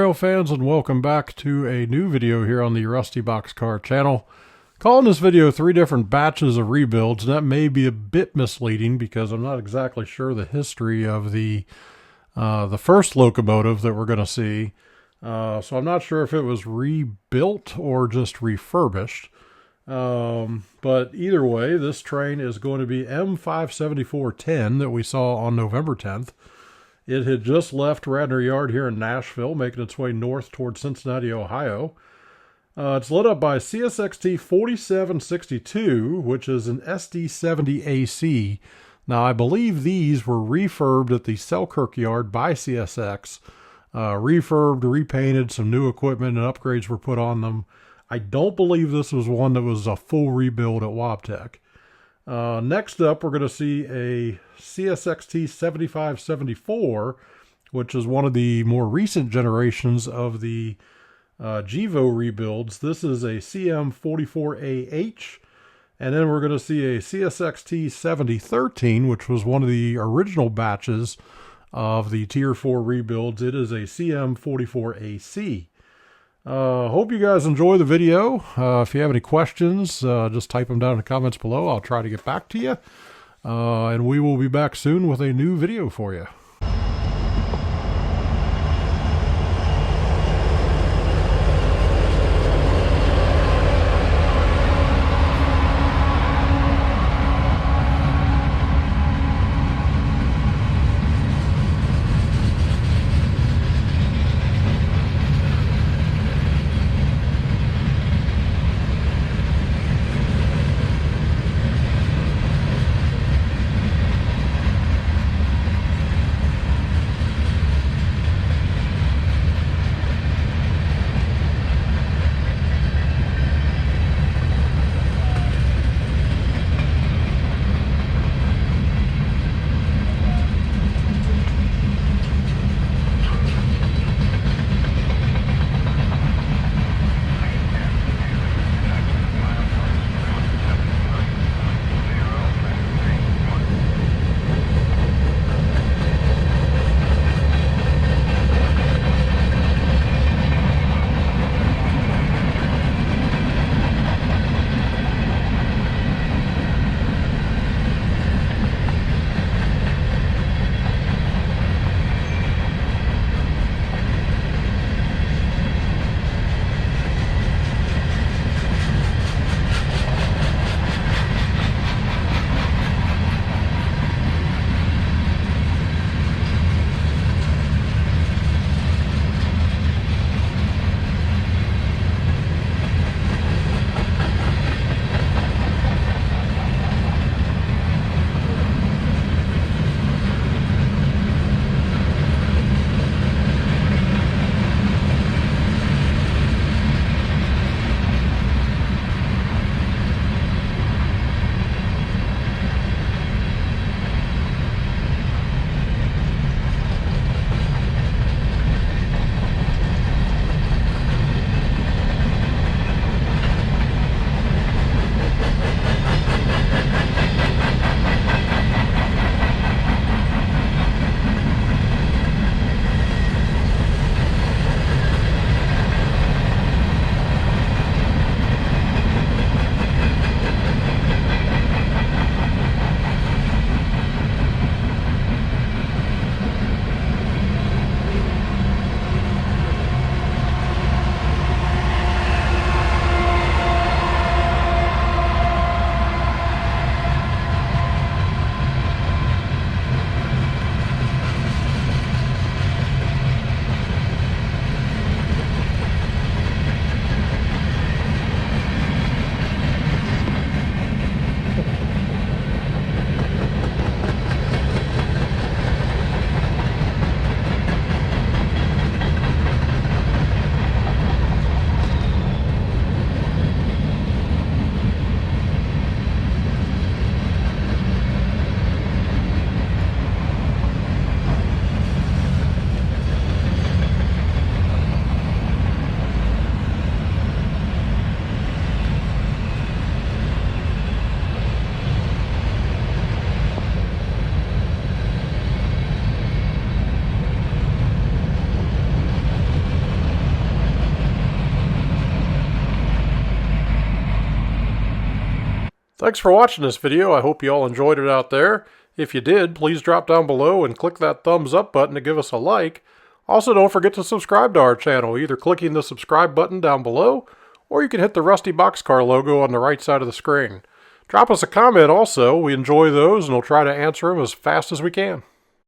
rail fans, and welcome back to a new video here on the Rusty Boxcar channel. Calling this video 3 different batches of rebuilds, and that may be a bit misleading because I'm not exactly sure the history of the first locomotive that we're going to see. So I'm not sure if it was rebuilt or just refurbished. But either way, this train is going to be M574-10 that we saw on November 10th. It had just left Radnor Yard here in Nashville, making its way north towards Cincinnati, Ohio. It's lit up by CSX 4762, which is an SD70AC. Now, I believe these were refurbed at the Selkirk Yard by CSX. Refurbed, repainted, some new equipment and upgrades were put on them. I don't believe this was one that was a full rebuild at Wabtec. Next up, we're going to see a CSX 7574, which is one of the more recent generations of the GEVO rebuilds. This is a CM44AH, and then we're going to see a CSX 7013, which was one of the original batches of the Tier 4 rebuilds. It is a CM44AC. Hope you guys enjoy the video. If you have any questions, just type them down in the comments below. I'll try to get back to you. And we will be back soon with a new video for you. Thanks for watching this video. I hope you all enjoyed it out there. If you did, please drop down below and click that thumbs up button to give us a like. Also, don't forget to subscribe to our channel, either clicking the subscribe button down below, or you can hit the Rusty Boxcar logo on the right side of the screen. Drop us a comment also. We enjoy those, and we'll try to answer them as fast as we can.